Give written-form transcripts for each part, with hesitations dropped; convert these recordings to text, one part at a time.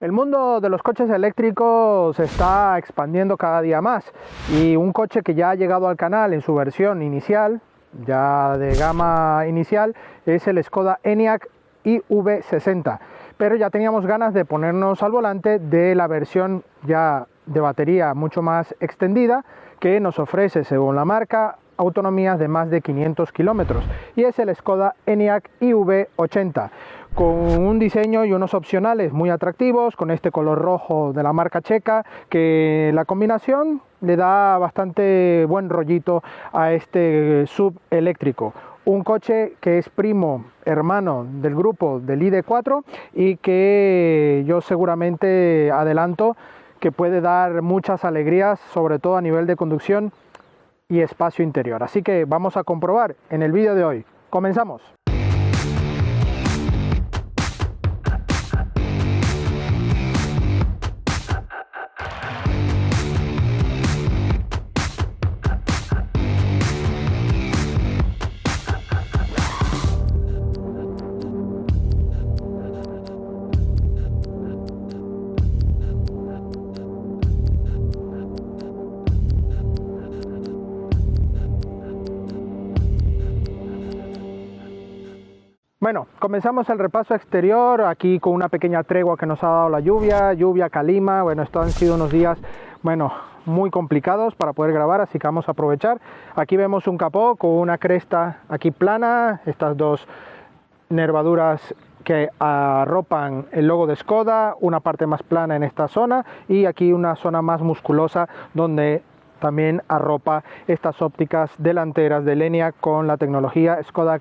El mundo de los coches eléctricos se está expandiendo cada día más y un coche que ya ha llegado al canal en su versión inicial, ya de gama inicial, es el Skoda Enyaq iV60. Pero ya teníamos ganas de ponernos al volante de la versión ya de batería mucho más extendida que nos ofrece, según la marca, autonomías de más de 500 kilómetros, y es el Skoda Enyaq iV80 con un diseño y unos opcionales muy atractivos, con este color rojo de la marca checa, que la combinación le da bastante buen rollito a este sub eléctrico. Un coche que es primo hermano del grupo del ID.4 y que yo seguramente adelanto que puede dar muchas alegrías, sobre todo a nivel de conducción y espacio interior. Así que vamos a comprobar en el vídeo de hoy. ¡Comenzamos! Bueno, comenzamos el repaso exterior aquí con una pequeña tregua que nos ha dado la lluvia, calima. Bueno, estos han sido unos días, muy complicados para poder grabar, así que vamos a aprovechar. Aquí vemos un capó con una cresta aquí plana, estas dos nervaduras que arropan el logo de Skoda, una parte más plana en esta zona y aquí una zona más musculosa donde también arropa estas ópticas delanteras de Enyaq con la tecnología Skoda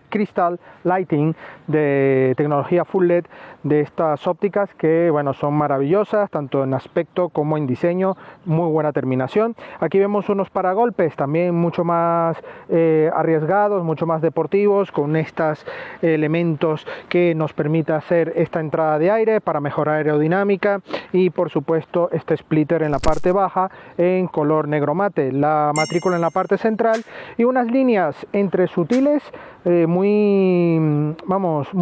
Crystal Lighting de tecnología Full LED de estas ópticas que son maravillosas tanto en aspecto como en diseño, muy buena terminación. Aquí vemos unos paragolpes también mucho más arriesgados, mucho más deportivos, con estos elementos que nos permite hacer esta entrada de aire para mejorar aerodinámica y por supuesto este splitter en la parte baja en color negro mate, la matrícula en la parte central y unas líneas entre sutiles muy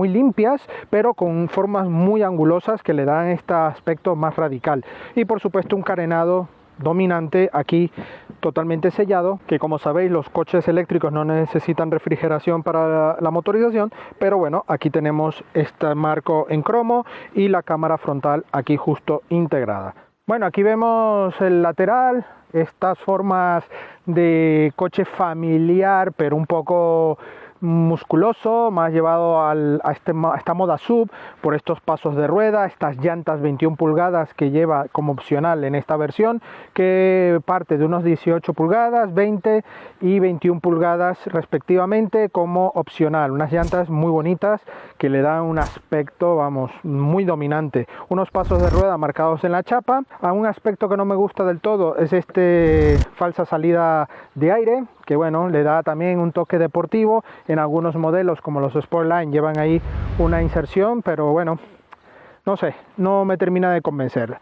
limpias, pero con formas muy angulosas que le dan este aspecto más radical. Y por supuesto un carenado dominante aquí totalmente sellado, que como sabéis los coches eléctricos no necesitan refrigeración para la motorización, pero bueno, aquí tenemos este marco en cromo y la cámara frontal aquí justo integrada. Bueno, aquí vemos el lateral, estas formas de coche familiar, pero un poco musculoso, más llevado a esta moda sub por estos pasos de rueda, estas llantas 21 pulgadas que lleva como opcional en esta versión, que parte de unos 18 pulgadas, 20 y 21 pulgadas respectivamente como opcional, unas llantas muy bonitas que le dan un aspecto muy dominante, unos pasos de rueda marcados en la chapa. A un aspecto que no me gusta del todo es falsa salida de aire, que le da también un toque deportivo. En algunos modelos como los Sportline llevan ahí una inserción, pero no sé, no me termina de convencer.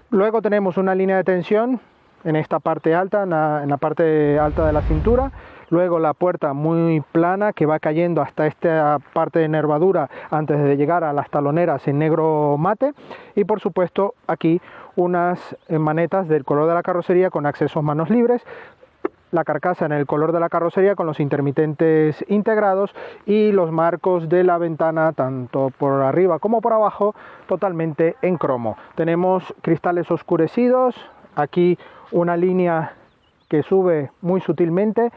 Luego tenemos una línea de tensión en esta parte alta, en la parte alta de la cintura. Luego la puerta muy plana que va cayendo hasta esta parte de nervadura antes de llegar a las taloneras en negro mate. Y por supuesto aquí unas manetas del color de la carrocería con accesos manos libres. La carcasa en el color de la carrocería con los intermitentes integrados y los marcos de la ventana tanto por arriba como por abajo totalmente en cromo. Tenemos cristales oscurecidos, aquí una línea que sube muy sutilmente.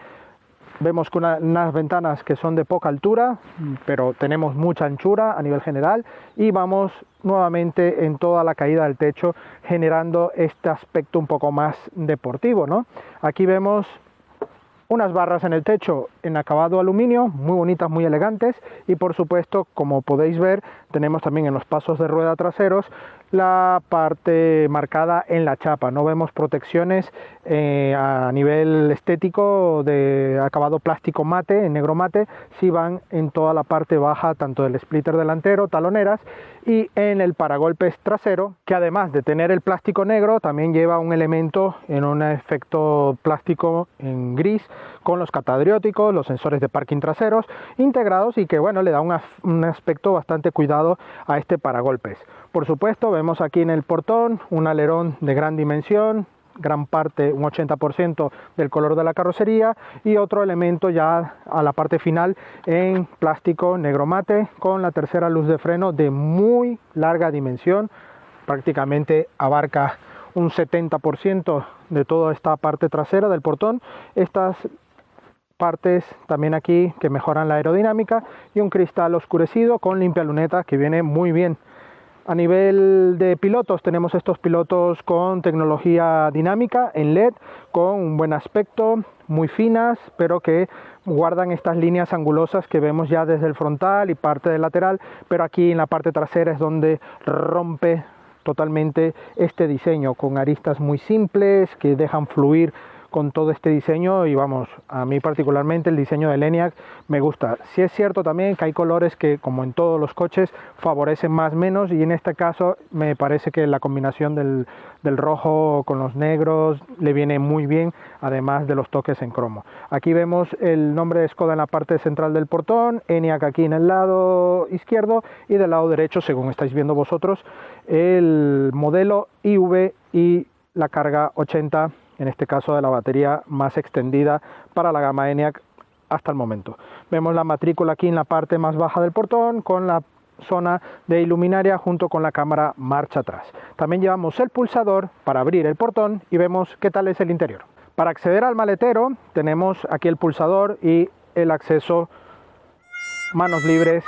Vemos que unas ventanas que son de poca altura, pero tenemos mucha anchura a nivel general y vamos nuevamente en toda la caída del techo generando este aspecto un poco más deportivo, ¿no? Aquí vemos unas barras en el techo en acabado aluminio, muy bonitas, muy elegantes y por supuesto, como podéis ver, tenemos también en los pasos de rueda traseros la parte marcada en la chapa. No vemos protecciones a nivel estético de acabado plástico mate, en negro mate, sí van en toda la parte baja, tanto del splitter delantero, taloneras, y en el paragolpes trasero, que además de tener el plástico negro, también lleva un elemento en un efecto plástico en gris, con los catadrióticos, los sensores de parking traseros integrados y que bueno, le da un aspecto bastante cuidado a este paragolpes. Por supuesto, vemos aquí en el portón un alerón de gran dimensión, gran parte, un 80% del color de la carrocería, y otro elemento ya a la parte final en plástico negro mate con la tercera luz de freno de muy larga dimensión, prácticamente abarca un 70% de toda esta parte trasera del portón. Estas partes también aquí que mejoran la aerodinámica, y un cristal oscurecido con limpia luneta que viene muy bien. A nivel de pilotos, tenemos estos pilotos con tecnología dinámica en LED, con un buen aspecto, muy finas, pero que guardan estas líneas angulosas que vemos ya desde el frontal y parte del lateral, pero aquí en la parte trasera es donde rompe totalmente este diseño, con aristas muy simples que dejan fluir con todo este diseño. Y vamos, a mí particularmente el diseño del ENIAC me gusta. Sí es cierto también que hay colores que, como en todos los coches, favorecen más o menos, y en este caso me parece que la combinación del rojo con los negros le viene muy bien, además de los toques en cromo. Aquí vemos el nombre de Skoda en la parte central del portón, ENIAC aquí en el lado izquierdo, y del lado derecho, según estáis viendo vosotros, el modelo IV y la carga 80, en este caso de la batería más extendida para la gama ENIAC hasta el momento. Vemos la matrícula aquí en la parte más baja del portón, con la zona de iluminaria junto con la cámara marcha atrás. También llevamos el pulsador para abrir el portón y vemos qué tal es el interior. Para acceder al maletero tenemos aquí el pulsador y el acceso manos libres .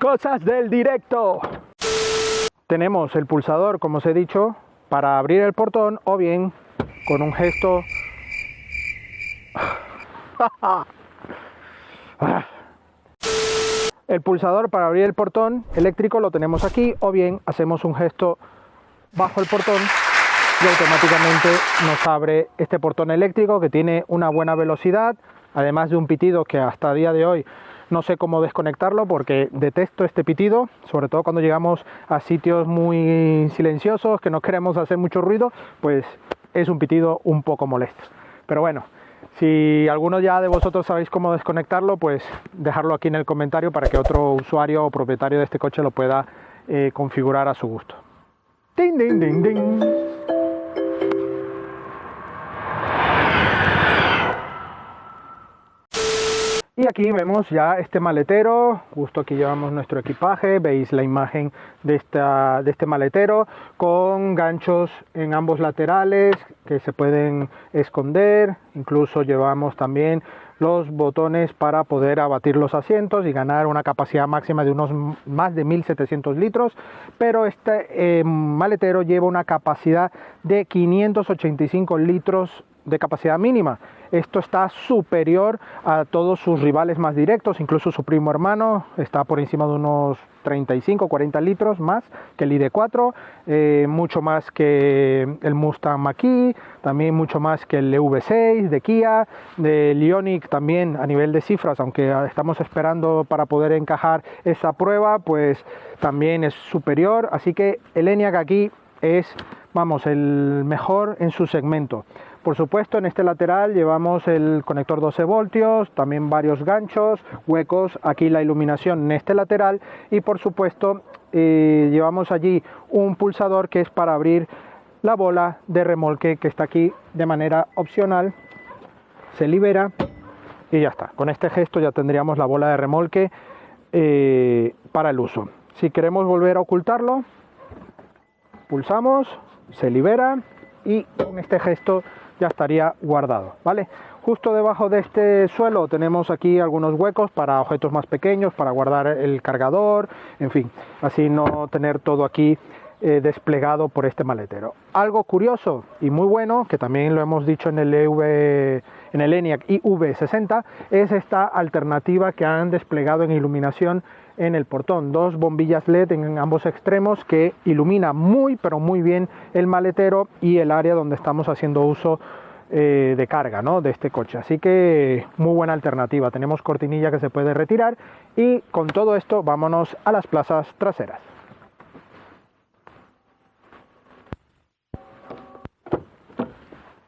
Cosas del directo. Tenemos el pulsador, como os he dicho, para abrir el portón, o bien con un gesto el pulsador para abrir el portón eléctrico lo tenemos aquí, o bien hacemos un gesto bajo el portón y automáticamente nos abre este portón eléctrico, que tiene una buena velocidad, además de un pitido que hasta el día de hoy no sé cómo desconectarlo, porque detesto este pitido, sobre todo cuando llegamos a sitios muy silenciosos que no queremos hacer mucho ruido, pues es un pitido un poco molesto. Pero bueno, si alguno ya de vosotros sabéis cómo desconectarlo, pues dejarlo aquí en el comentario para que otro usuario o propietario de este coche lo pueda configurar a su gusto. ¡Ding, ding, ding, ding! Y aquí vemos ya este maletero, justo aquí llevamos nuestro equipaje, veis la imagen de este maletero con ganchos en ambos laterales que se pueden esconder, incluso llevamos también los botones para poder abatir los asientos y ganar una capacidad máxima de unos más de 1700 litros, pero este maletero lleva una capacidad de 585 litros de capacidad mínima. Esto está superior a todos sus rivales más directos, incluso su primo hermano está por encima de unos 35-40 litros más que el ID4, mucho más que el Mustang Mach-E, también mucho más que el EV6 de Kia, del Ioniq también a nivel de cifras, aunque estamos esperando para poder encajar esa prueba, pues también es superior, así que el ENIAC aquí es, vamos, el mejor en su segmento. Por supuesto, en este lateral llevamos el conector 12 voltios, también varios ganchos, huecos, aquí la iluminación en este lateral, y por supuesto llevamos allí un pulsador que es para abrir la bola de remolque, que está aquí de manera opcional, se libera y ya está. Con este gesto ya tendríamos la bola de remolque para el uso. Si queremos volver a ocultarlo, pulsamos, se libera y con este gesto ya estaría guardado, ¿vale? Justo debajo de este suelo tenemos aquí algunos huecos para objetos más pequeños, para guardar el cargador, en fin, así no tener todo aquí desplegado por este maletero. Algo curioso y muy bueno, que también lo hemos dicho en el ENIAC IV60, es esta alternativa que han desplegado en iluminación en el portón, dos bombillas LED en ambos extremos que ilumina muy pero muy bien el maletero y el área donde estamos haciendo uso de carga, ¿no?, de este coche. Así que muy buena alternativa. Tenemos cortinilla que se puede retirar, y con todo esto vámonos a las plazas traseras.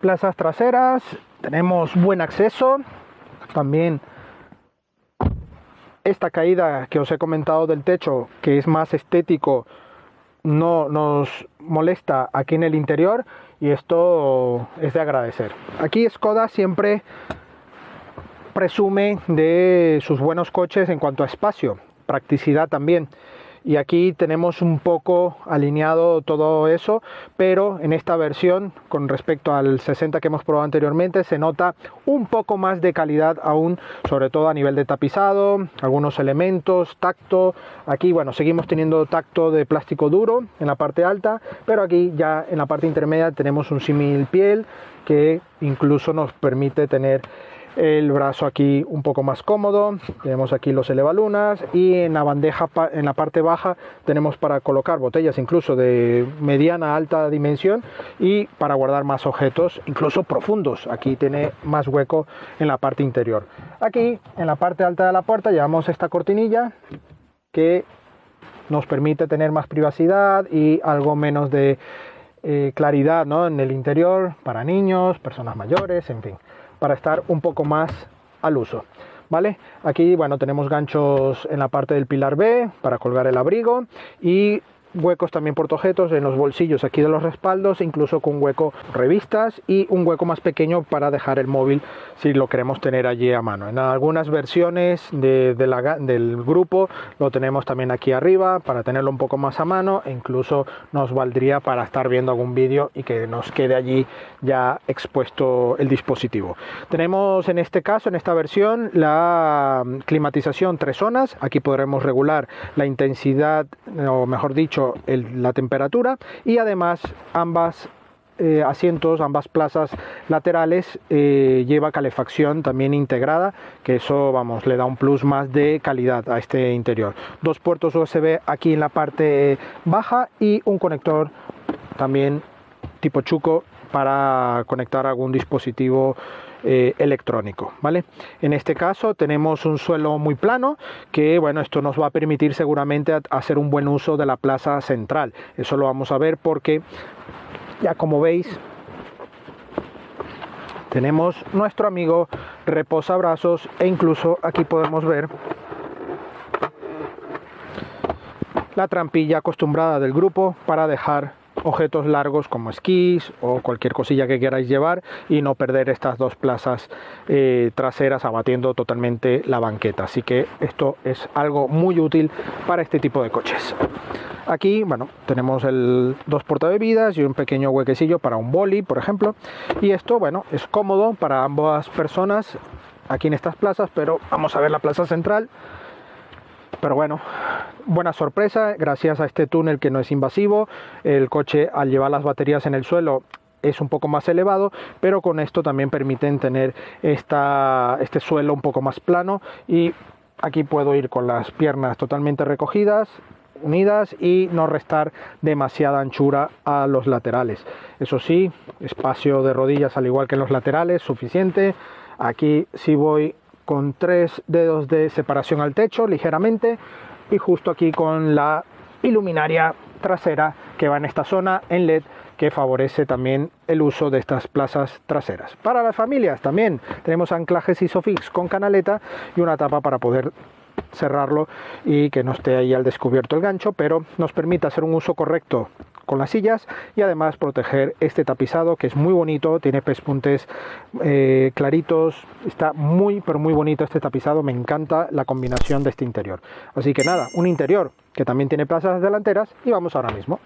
plazas traseras, tenemos buen acceso, también esta caída que os he comentado del techo, que es más estético, no nos molesta aquí en el interior, y esto es de agradecer. Aquí Skoda siempre presume de sus buenos coches en cuanto a espacio, practicidad también. Y aquí tenemos un poco alineado todo eso, pero en esta versión, con respecto al 60 que hemos probado anteriormente, se nota un poco más de calidad aún, sobre todo a nivel de tapizado, algunos elementos, tacto. Aquí, bueno, seguimos teniendo tacto de plástico duro en la parte alta, pero aquí ya en la parte intermedia tenemos un símil piel que incluso nos permite tener el brazo aquí un poco más cómodo. Tenemos aquí los elevalunas, y en la bandeja, en la parte baja, tenemos para colocar botellas incluso de mediana a alta dimensión, y para guardar más objetos incluso profundos. Aquí tiene más hueco en la parte interior. Aquí en la parte alta de la puerta llevamos esta cortinilla que nos permite tener más privacidad y algo menos de claridad, ¿no?, en el interior, para niños, personas mayores, en fin, para estar un poco más al uso, ¿vale? Aquí, bueno, tenemos ganchos en la parte del pilar B para colgar el abrigo, y huecos también portaobjetos en los bolsillos aquí de los respaldos, incluso con hueco revistas, y un hueco más pequeño para dejar el móvil si lo queremos tener allí a mano. En algunas versiones del grupo lo tenemos también aquí arriba para tenerlo un poco más a mano, e incluso nos valdría para estar viendo algún vídeo y que nos quede allí ya expuesto el dispositivo. Tenemos en este caso, en esta versión, la climatización 3 zonas. Aquí podremos regular la intensidad, o mejor dicho, la temperatura, y además ambas asientos, ambas plazas laterales lleva calefacción también integrada, que eso, vamos, le da un plus más de calidad a este interior. 2 puertos USB aquí en la parte baja, y un conector también tipo chuco para conectar algún dispositivo electrónico, ¿vale? En este caso tenemos un suelo muy plano, que, bueno, esto nos va a permitir seguramente hacer un buen uso de la plaza central. Eso lo vamos a ver, porque ya, como veis, tenemos nuestro amigo reposabrazos, e incluso aquí podemos ver la trampilla acostumbrada del grupo para dejar objetos largos como esquís o cualquier cosilla que queráis llevar, y no perder estas 2 plazas traseras abatiendo totalmente la banqueta. Así que esto es algo muy útil para este tipo de coches. Aquí, bueno, tenemos 2 portabebidas y un pequeño huequecillo para un boli, por ejemplo, y esto, bueno, es cómodo para ambas personas aquí en estas plazas. Pero vamos a ver la plaza central. Pero bueno, buena sorpresa, gracias a este túnel que no es invasivo. El coche, al llevar las baterías en el suelo, es un poco más elevado, pero con esto también permiten tener este suelo un poco más plano, y aquí puedo ir con las piernas totalmente recogidas, unidas, y no restar demasiada anchura a los laterales. Eso sí, espacio de rodillas al igual que en los laterales suficiente. Aquí sí voy con 3 dedos de separación al techo ligeramente, y justo aquí con la iluminaria trasera que va en esta zona en LED, que favorece también el uso de estas plazas traseras. Para las familias también tenemos anclajes Isofix con canaleta y una tapa para poder cerrarlo y que no esté ahí al descubierto el gancho, pero nos permite hacer un uso correcto con las sillas, y además proteger este tapizado, que es muy bonito, tiene pespuntes claritos, está muy pero muy bonito este tapizado. Me encanta la combinación de este interior. Así que nada, un interior que también tiene plazas delanteras, y vamos ahora mismo.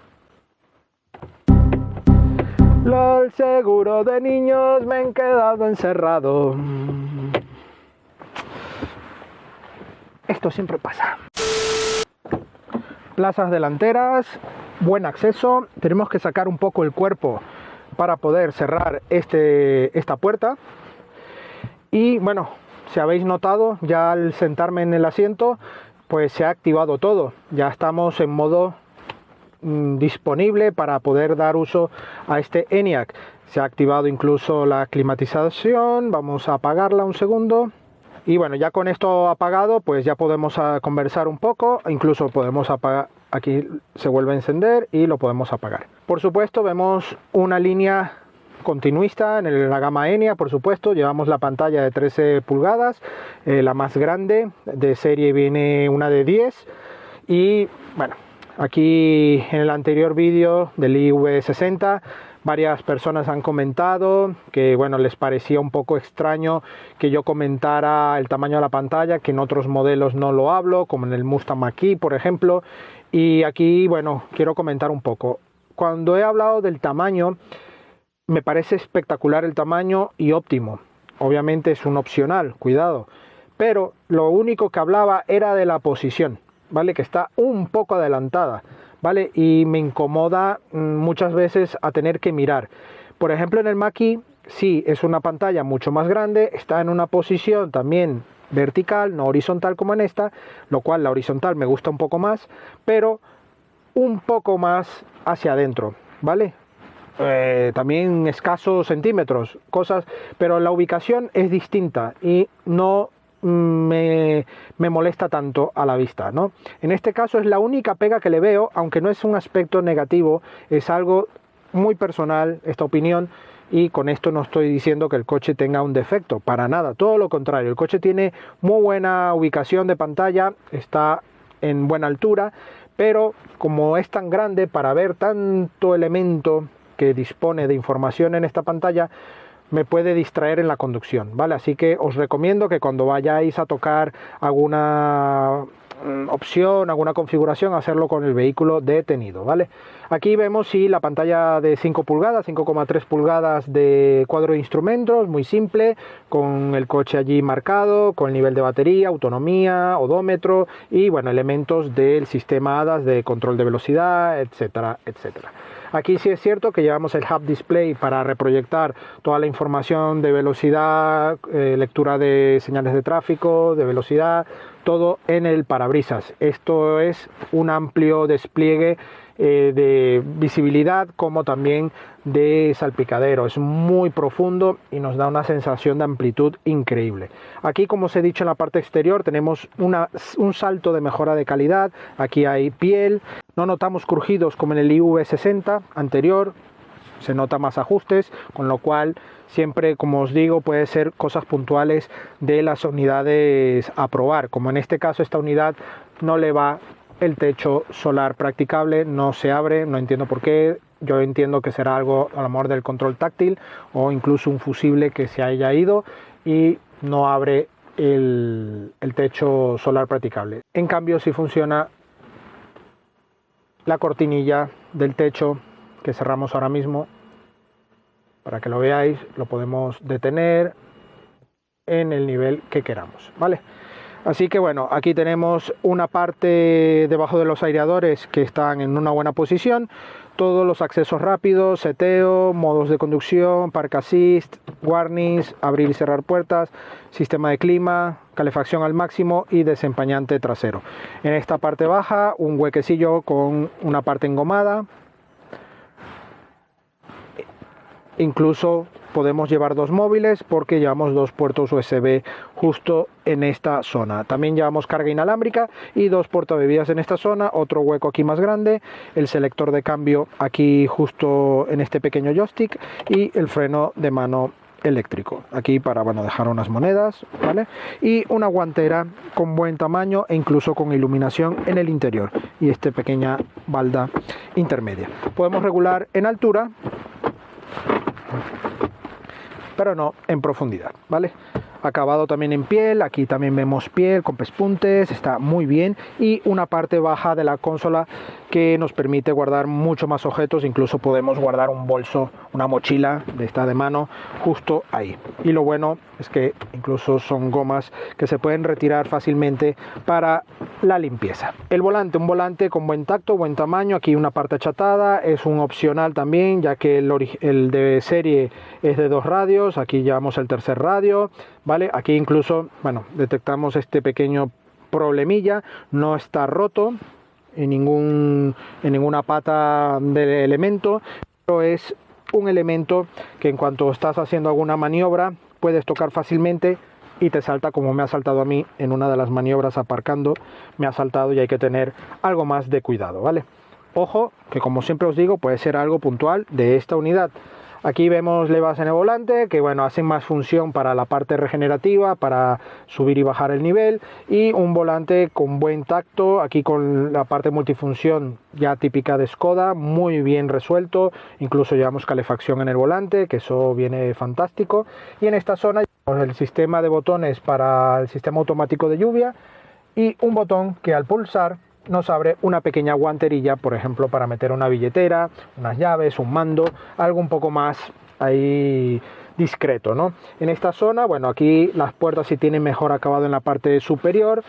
LOL, seguro de niños, me he quedado encerrado. Esto siempre pasa. Plazas delanteras, buen acceso. Tenemos que sacar un poco el cuerpo para poder cerrar esta puerta. Y bueno, si habéis notado, ya al sentarme en el asiento, pues se ha activado todo. Ya estamos en modo disponible para poder dar uso a este ENIAC. Se ha activado incluso la climatización. Vamos a apagarla un segundo. Y bueno, ya con esto apagado, pues ya podemos conversar un poco. Incluso podemos apagar, aquí se vuelve a encender y lo podemos apagar. Por supuesto, vemos una línea continuista en la gama Enya, por supuesto. Llevamos la pantalla de 13 pulgadas, la más grande. De serie viene una de 10. Y bueno, aquí en el anterior vídeo del IV60 varias personas han comentado que bueno, les parecía un poco extraño que yo comentara el tamaño de la pantalla, que en otros modelos no lo hablo, como en el Mustang Mach-E, por ejemplo. Y aquí, bueno, quiero comentar un poco. Cuando he hablado del tamaño, me parece espectacular el tamaño y óptimo. Obviamente es un opcional, cuidado. Pero lo único que hablaba era de la posición, ¿vale? Que está un poco adelantada, ¿vale? Y me incomoda muchas veces a tener que mirar. Por ejemplo, en el Mach-E, sí, es una pantalla mucho más grande, está en una posición también vertical, no horizontal como en esta, lo cual la horizontal me gusta un poco más, pero un poco más hacia adentro, ¿vale? También escasos centímetros, cosas, pero la ubicación es distinta y no me molesta tanto a la vista, ¿no? En este caso es la única pega que le veo, aunque no es un aspecto negativo, es algo muy personal esta opinión. Y con esto no estoy diciendo que el coche tenga un defecto, para nada, todo lo contrario. El coche tiene muy buena ubicación de pantalla, está en buena altura, pero como es tan grande, para ver tanto elemento que dispone de información en esta pantalla, me puede distraer en la conducción, ¿vale? Así que os recomiendo que cuando vayáis a tocar alguna opción, alguna configuración, hacerlo con el vehículo detenido, ¿vale? Aquí vemos sí, la pantalla de 5 pulgadas, 5,3 pulgadas de cuadro de instrumentos, muy simple, con el coche allí marcado, con el nivel de batería, autonomía, odómetro y bueno, elementos del sistema ADAS de control de velocidad, etcétera, etcétera. Aquí sí es cierto que llevamos el Hub Display para reproyectar toda la información de velocidad, lectura de señales de tráfico, de velocidad, todo en el parabrisas. Esto es un amplio despliegue de visibilidad como también de salpicadero. Es muy profundo y nos da una sensación de amplitud increíble. Aquí, como os he dicho, en la parte exterior tenemos un salto de mejora de calidad. Aquí hay piel, no notamos crujidos como en el IV60 anterior, se nota más ajustes, con lo cual siempre, como os digo, puede ser cosas puntuales de las unidades a probar, como en este caso esta unidad no le va el techo solar practicable, no se abre, no entiendo por qué. Yo entiendo que será algo a lo mejor del control táctil o incluso un fusible que se haya ido y no abre el techo solar practicable. En cambio, sí funciona la cortinilla del techo que cerramos ahora mismo. Para que lo veáis, lo podemos detener en el nivel que queramos, ¿vale? Así que bueno, aquí tenemos una parte debajo de los aireadores que están en una buena posición, todos los accesos rápidos, seteo, modos de conducción, park assist, warnings, abrir y cerrar puertas, sistema de clima, calefacción al máximo y desempañante trasero. En esta parte baja, un huequecillo con una parte engomada. Incluso podemos llevar dos móviles porque llevamos dos puertos USB justo en esta zona. También llevamos carga inalámbrica y dos portabebidas en esta zona, otro hueco aquí más grande, el selector de cambio aquí justo en este pequeño joystick y el freno de mano eléctrico aquí para bueno, dejar unas monedas, ¿vale? Y una guantera con buen tamaño e incluso con iluminación en el interior y esta pequeña balda intermedia. Podemos regular en altura pero no en profundidad, ¿vale? Acabado también en piel, aquí también vemos piel con pespuntes, está muy bien, y una parte baja de la consola que nos permite guardar mucho más objetos, incluso podemos guardar un bolso, una mochila de esta de mano justo ahí. Y lo bueno es que incluso son gomas que se pueden retirar fácilmente para la limpieza. El volante, un volante con buen tacto, buen tamaño, aquí una parte achatada, es un opcional también, ya que el de serie es de 2 radios, aquí llevamos el tercer radio, ¿vale? Aquí incluso, bueno, detectamos este pequeño problemilla, no está roto en ninguna pata del elemento, pero es un elemento que en cuanto estás haciendo alguna maniobra puedes tocar fácilmente y te salta, como me ha saltado a mí en una de las maniobras aparcando, me ha saltado y hay que tener algo más de cuidado, ¿vale? Ojo, que como siempre os digo, puede ser algo puntual de esta unidad. Aquí vemos levas en el volante que bueno, hacen más función para la parte regenerativa, para subir y bajar el nivel, y un volante con buen tacto, aquí con la parte multifunción ya típica de Skoda, muy bien resuelto, incluso llevamos calefacción en el volante, que eso viene fantástico, y en esta zona llevamos el sistema de botones para el sistema automático de lluvia y un botón que al pulsar nos abre una pequeña guanterilla, por ejemplo, para meter una billetera, unas llaves, un mando, algo un poco más ahí discreto, ¿no? En esta zona, bueno, aquí las puertas sí tienen mejor acabado en la parte superior,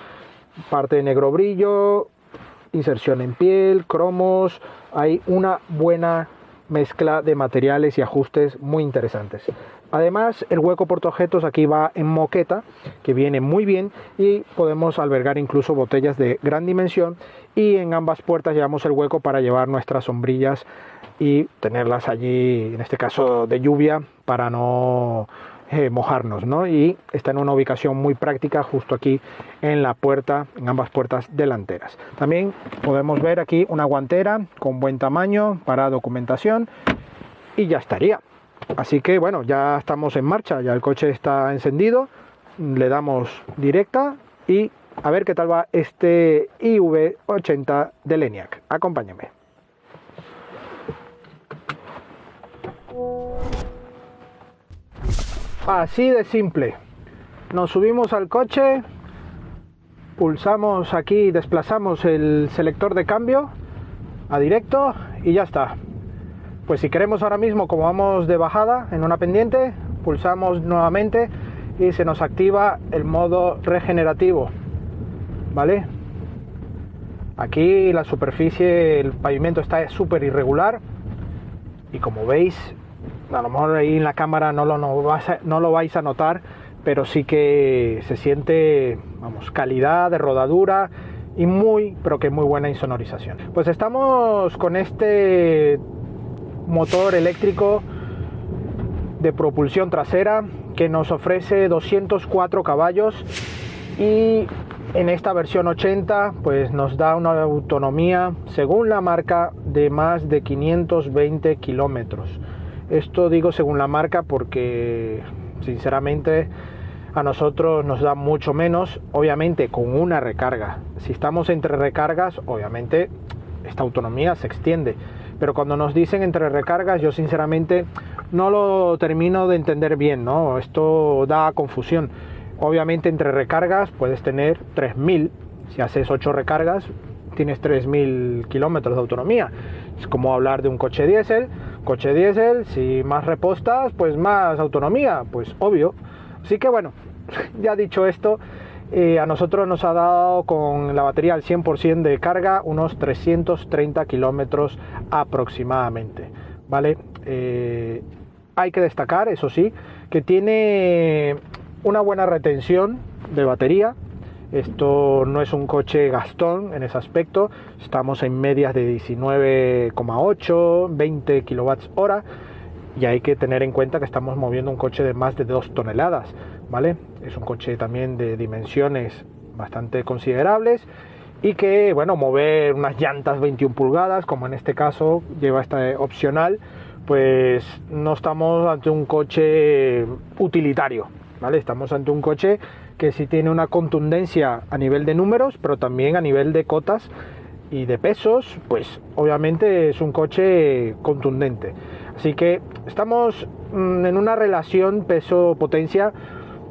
parte de negro brillo, inserción en piel, cromos, hay una buena mezcla de materiales y ajustes muy interesantes. Además, el hueco portaobjetos aquí va en moqueta, que viene muy bien, y podemos albergar incluso botellas de gran dimensión, y en ambas puertas llevamos el hueco para llevar nuestras sombrillas y tenerlas allí, en este caso de lluvia, para no mojarnos, ¿no? Y está en una ubicación muy práctica justo aquí en la puerta, en ambas puertas delanteras. También podemos ver aquí una guantera con buen tamaño para documentación y ya estaría. Así que bueno, ya estamos en marcha, ya el coche está encendido, le damos directa y a ver qué tal va este iV80 del ENIAC. Acompáñame. Así de simple. Nos subimos al coche, pulsamos aquí, desplazamos el selector de cambio a directo y ya está. Pues si queremos ahora mismo, como vamos de bajada en una pendiente, pulsamos nuevamente y se nos activa el modo regenerativo, ¿vale? Aquí la superficie, el pavimento está súper irregular y como veis, a lo mejor ahí en la cámara no lo vais a notar, pero sí que se siente, vamos, calidad de rodadura y pero que muy buena insonorización. Pues estamos con este motor eléctrico de propulsión trasera que nos ofrece 204 caballos y en esta versión 80 pues nos da una autonomía según la marca de más de 520 kilómetros. Esto digo según la marca porque sinceramente a nosotros nos da mucho menos, obviamente con una recarga. Si estamos entre recargas, obviamente esta autonomía se extiende, pero cuando nos dicen entre recargas, yo sinceramente no lo termino de entender bien, ¿no? Esto da confusión. Obviamente entre recargas puedes tener 3000, si haces 8 recargas tienes 3000 kilómetros de autonomía. Es como hablar de un coche diésel, si más repostas, pues más autonomía, pues obvio. Así que bueno, ya dicho esto, a nosotros nos ha dado con la batería al 100% de carga unos 330 kilómetros aproximadamente, ¿vale? Hay que destacar, eso sí, que tiene una buena retención de batería. Esto no es un coche gastón en ese aspecto, estamos en medias de 19,8, 20 kWh y hay que tener en cuenta que estamos moviendo un coche de más de 2 toneladas, ¿vale? Es un coche también de dimensiones bastante considerables y que, bueno, mover unas llantas 21 pulgadas, como en este caso lleva esta opcional, pues no estamos ante un coche utilitario, ¿vale? Estamos ante un coche que sí tiene una contundencia a nivel de números, pero también a nivel de cotas y de pesos, pues obviamente es un coche contundente. Así que estamos en una relación peso-potencia,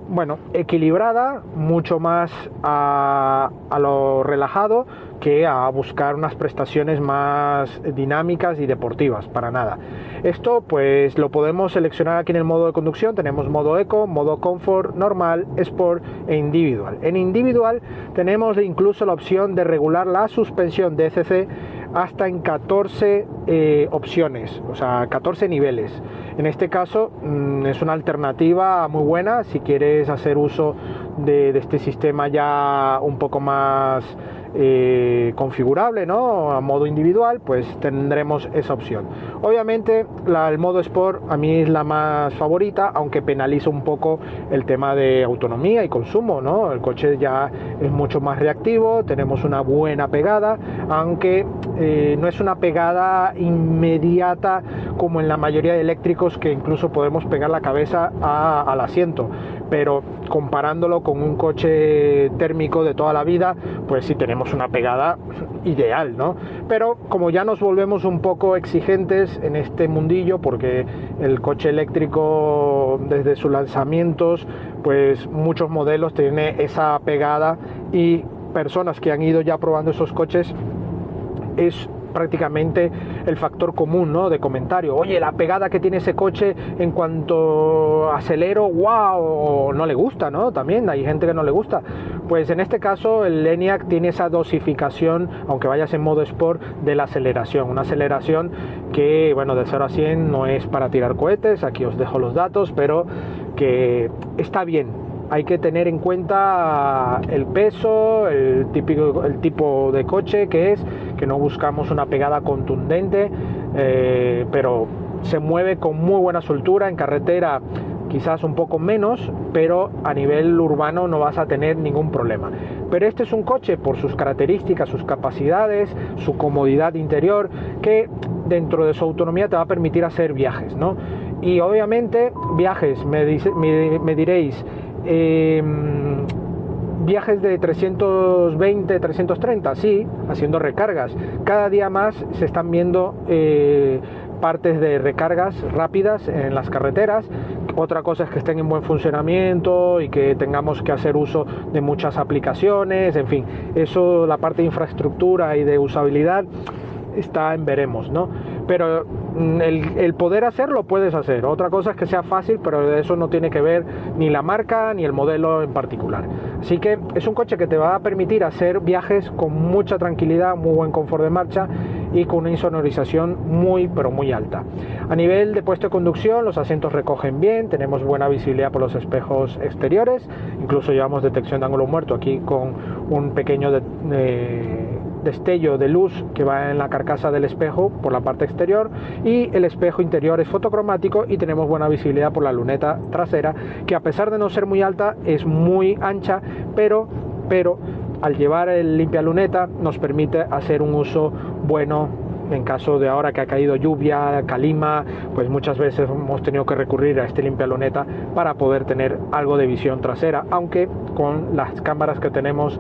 bueno, equilibrada, mucho más a lo relajado que a buscar unas prestaciones más dinámicas y deportivas, para nada. Esto pues lo podemos seleccionar aquí en el modo de conducción. Tenemos modo Eco, modo Comfort, Normal, Sport e Individual. En Individual tenemos incluso la opción de regular la suspensión DCC hasta en 14 opciones, o sea, 14 niveles. En este caso es una alternativa muy buena si quieres hacer uso de este sistema ya un poco más configurable, ¿no? A modo individual, pues tendremos esa opción. Obviamente el modo Sport a mí es la más favorita, aunque penaliza un poco el tema de autonomía y consumo, ¿no? El coche ya es mucho más reactivo, tenemos una buena pegada, aunque no es una pegada inmediata como en la mayoría de eléctricos, que incluso podemos pegar la cabeza al asiento, pero comparándolo con un coche térmico de toda la vida, pues sí tenemos una pegada ideal, ¿no? Pero como ya nos volvemos un poco exigentes en este mundillo, porque el coche eléctrico desde sus lanzamientos, pues muchos modelos tienen esa pegada, y personas que han ido ya probando esos coches es prácticamente el factor común, ¿no? De comentario: oye, la pegada que tiene ese coche en cuanto acelero, wow, no le gusta, ¿no? También hay gente que no le gusta. Pues en este caso el ENIAC tiene esa dosificación, aunque vayas en modo Sport, de la aceleración, una aceleración que, bueno, de 0 a 100 no es para tirar cohetes, aquí os dejo los datos, pero que está bien. Hay que tener en cuenta el peso, el tipo de coche que es, que no buscamos una pegada contundente, pero se mueve con muy buena soltura. En carretera quizás un poco menos, pero a nivel urbano no vas a tener ningún problema. Pero este es un coche, por sus características, sus capacidades, su comodidad interior, que dentro de su autonomía te va a permitir hacer viajes, ¿no? Y obviamente viajes, me diréis, viajes de 320, 330, sí, haciendo recargas. Cada día más se están viendo partes de recargas rápidas en las carreteras. Otra cosa es que estén en buen funcionamiento y que tengamos que hacer uso de muchas aplicaciones, en fin, eso, la parte de infraestructura y de usabilidad está en veremos, ¿no? Pero el poder hacerlo, puedes hacer. Otra cosa es que sea fácil, pero de eso no tiene que ver ni la marca ni el modelo en particular. Así que es un coche que te va a permitir hacer viajes con mucha tranquilidad, muy buen confort de marcha y con una insonorización muy, pero muy alta. A nivel de puesto de conducción, los asientos recogen bien, tenemos buena visibilidad por los espejos exteriores, incluso llevamos detección de ángulo muerto aquí con un pequeño destello de luz que va en la carcasa del espejo por la parte exterior, y el espejo interior es fotocromático, y tenemos buena visibilidad por la luneta trasera, que a pesar de no ser muy alta es muy ancha, pero al llevar el limpialuneta nos permite hacer un uso bueno. En caso de ahora que ha caído lluvia, calima, pues muchas veces hemos tenido que recurrir a este limpialuneta para poder tener algo de visión trasera, aunque con las cámaras que tenemos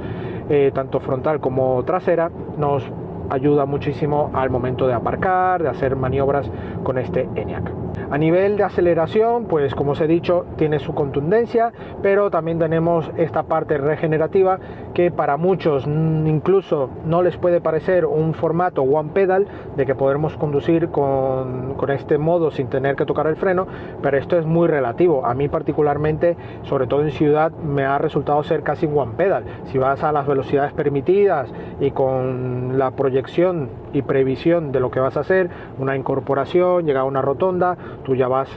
tanto frontal como trasera nos ayuda muchísimo al momento de aparcar, de hacer maniobras con este ENIAC. A nivel de aceleración, pues como os he dicho, tiene su contundencia, pero también tenemos esta parte regenerativa que para muchos incluso no les puede parecer un formato one pedal, de que podremos conducir con este modo sin tener que tocar el freno, pero esto es muy relativo. A mí particularmente, sobre todo en ciudad, me ha resultado ser casi un one pedal. Si vas a las velocidades permitidas y con la proyección y previsión de lo que vas a hacer, una incorporación, llegar a una rotonda, tú ya vas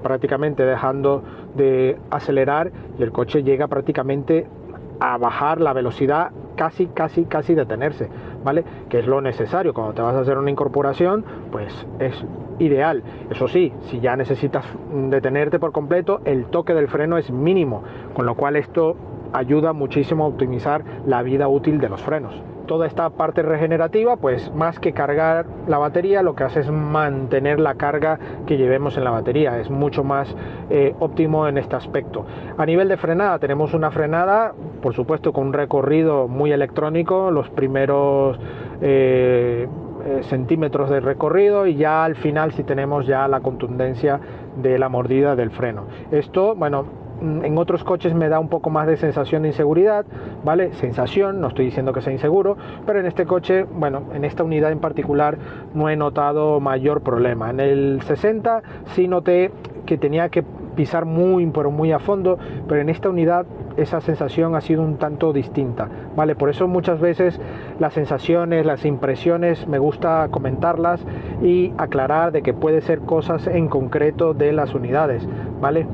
prácticamente dejando de acelerar y el coche llega prácticamente a bajar la velocidad, casi detenerse, ¿vale? Que es lo necesario. Cuando te vas a hacer una incorporación, pues es ideal. Eso sí, si ya necesitas detenerte por completo, el toque del freno es mínimo, con lo cual esto ayuda muchísimo a optimizar la vida útil de los frenos. Toda esta parte regenerativa, pues más que cargar la batería, lo que hace es mantener la carga que llevemos en la batería. Es mucho más óptimo en este aspecto. A nivel de frenada, tenemos una frenada, por supuesto, con un recorrido muy electrónico, los primeros centímetros de recorrido, y ya al final sí tenemos ya la contundencia de la mordida del freno. Esto, bueno, en otros coches me da un poco más de sensación de inseguridad, ¿vale? Sensación, no estoy diciendo que sea inseguro, pero en este coche, bueno, en esta unidad en particular no he notado mayor problema. En el 60 sí noté que tenía que pisar pero muy a fondo, pero en esta unidad esa sensación ha sido un tanto distinta, ¿vale? Por eso muchas veces las sensaciones, las impresiones, me gusta comentarlas y aclarar de que puede ser cosas en concreto de las unidades, ¿vale?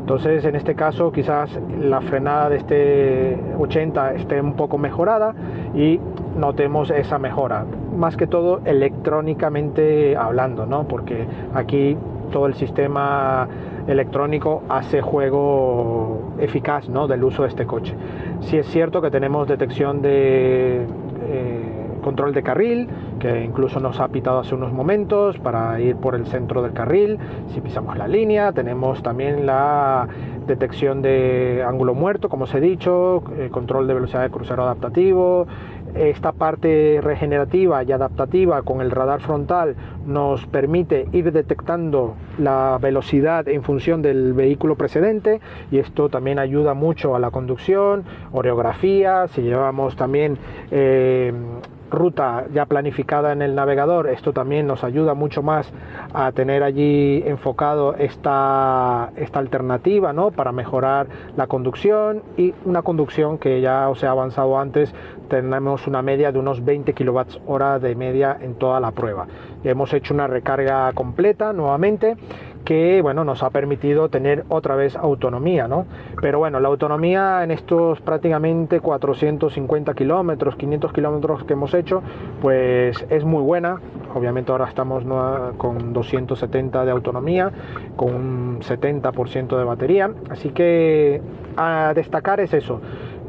Entonces en este caso quizás la frenada de este 80 esté un poco mejorada y notemos esa mejora, más que todo electrónicamente hablando, ¿no? Porque aquí todo el sistema electrónico hace juego eficaz, ¿no?, del uso de este coche. Sí es cierto que tenemos detección de control de carril, que incluso nos ha pitado hace unos momentos para ir por el centro del carril si pisamos la línea. Tenemos también la detección de ángulo muerto, como os he dicho, control de velocidad de crucero adaptativo. Esta parte regenerativa y adaptativa con el radar frontal nos permite ir detectando la velocidad en función del vehículo precedente, y esto también ayuda mucho a la conducción. Orografía, si llevamos también ruta ya planificada en el navegador, esto también nos ayuda mucho más a tener allí enfocado esta alternativa, ¿no?, para mejorar la conducción, y una conducción que ya os he avanzado antes, tenemos una media de unos 20 kWh de media en toda la prueba. Hemos hecho una recarga completa nuevamente, que bueno, nos ha permitido tener otra vez autonomía, ¿no? Pero bueno, la autonomía en estos prácticamente 450 kilómetros, 500 kilómetros que hemos hecho, pues es muy buena. Obviamente ahora estamos con 270 de autonomía, con un 70% de batería, así que a destacar es eso,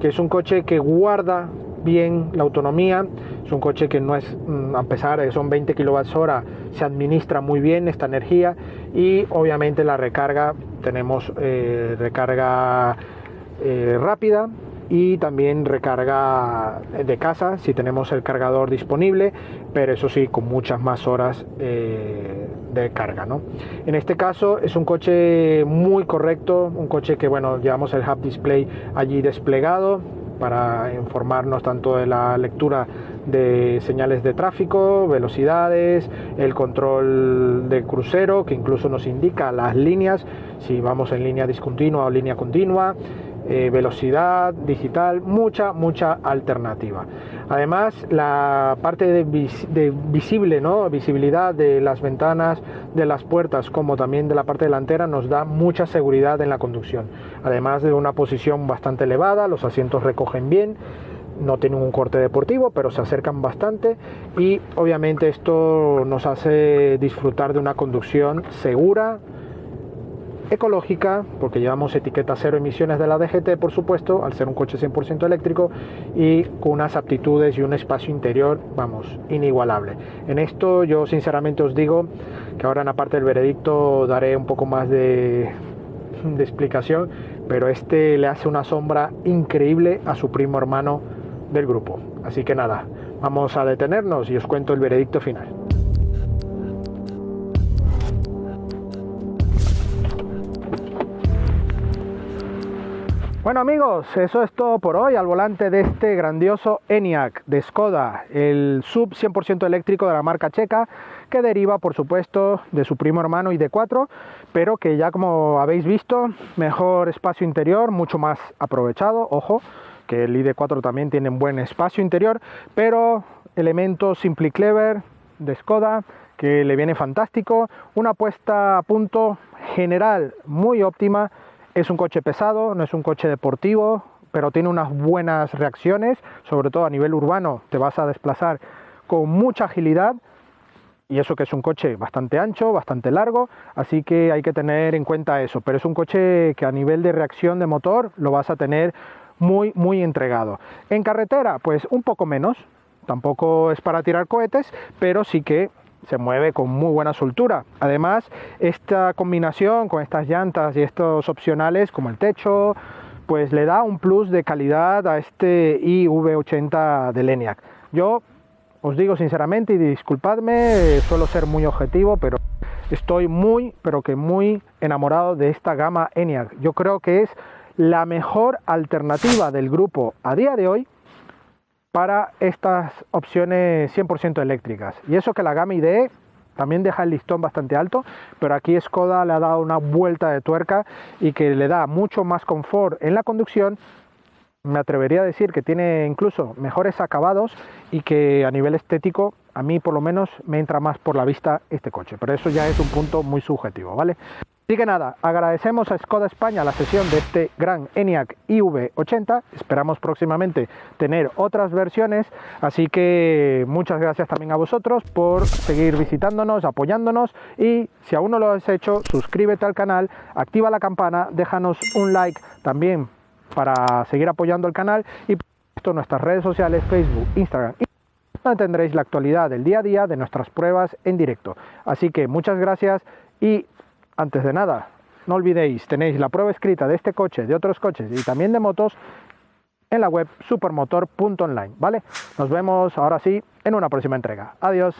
que es un coche que guarda bien la autonomía. Es un coche que no es, a pesar de que son 20 kWh, se administra muy bien esta energía, y obviamente la recarga, tenemos recarga rápida y también recarga de casa si tenemos el cargador disponible, pero eso sí, con muchas más horas de carga, ¿no? En este caso es un coche muy correcto, un coche que bueno, llevamos el Hub Display allí desplegado para informarnos tanto de la lectura de señales de tráfico, velocidades, el control de crucero, que incluso nos indica las líneas, si vamos en línea discontinua o línea continua, velocidad digital, mucha alternativa. Además, la parte de visible, ¿no?, visibilidad de las ventanas, de las puertas, como también de la parte delantera, nos da mucha seguridad en la conducción. Además de una posición bastante elevada, los asientos recogen bien, no tienen un corte deportivo, pero se acercan bastante, y obviamente esto nos hace disfrutar de una conducción segura, ecológica, porque llevamos etiqueta cero emisiones de la DGT, por supuesto, al ser un coche 100% eléctrico, y con unas aptitudes y un espacio interior, vamos, inigualable. En esto yo sinceramente os digo que ahora en la parte del veredicto daré un poco más de explicación, pero este le hace una sombra increíble a su primo hermano del grupo. Así que nada, vamos a detenernos y os cuento el veredicto final. Bueno amigos, eso es todo por hoy al volante de este grandioso Enyaq de Skoda, el sub 100% eléctrico de la marca checa, que deriva por supuesto de su primo hermano ID4, pero que ya como habéis visto, mejor espacio interior, mucho más aprovechado. Ojo, que el ID4 también tiene un buen espacio interior, pero elementos Simply Clever de Skoda que le viene fantástico, una puesta a punto general muy óptima. Es un coche pesado, no es un coche deportivo, pero tiene unas buenas reacciones, sobre todo a nivel urbano. Te vas a desplazar con mucha agilidad, y eso que es un coche bastante ancho, bastante largo, así que hay que tener en cuenta eso. Pero es un coche que a nivel de reacción de motor lo vas a tener muy entregado. En carretera, pues un poco menos, tampoco es para tirar cohetes, pero sí que se mueve con muy buena soltura. Además, esta combinación con estas llantas y estos opcionales como el techo, pues le da un plus de calidad a este iV80 del Enyaq. Yo os digo sinceramente, y disculpadme, suelo ser muy objetivo, pero estoy muy enamorado de esta gama Enyaq. Yo creo que es la mejor alternativa del grupo a día de hoy para estas opciones 100% eléctricas. Y eso que la gama IDE también deja el listón bastante alto, pero aquí Skoda le ha dado una vuelta de tuerca y que le da mucho más confort en la conducción. Me atrevería a decir que tiene incluso mejores acabados y que a nivel estético, a mí por lo menos me entra más por la vista este coche, pero eso ya es un punto muy subjetivo, ¿vale? Así que nada, agradecemos a Skoda España la sesión de este gran ENIAC iV80. Esperamos próximamente tener otras versiones, así que muchas gracias también a vosotros por seguir visitándonos, apoyándonos, y si aún no lo has hecho, suscríbete al canal, activa la campana, déjanos un like también para seguir apoyando el canal, y por supuesto nuestras redes sociales, Facebook, Instagram, donde tendréis la actualidad del día a día de nuestras pruebas en directo. Así que muchas gracias, y antes de nada, no olvidéis, tenéis la prueba escrita de este coche, de otros coches y también de motos en la web supermotor.online, ¿vale? Nos vemos ahora sí en una próxima entrega. Adiós.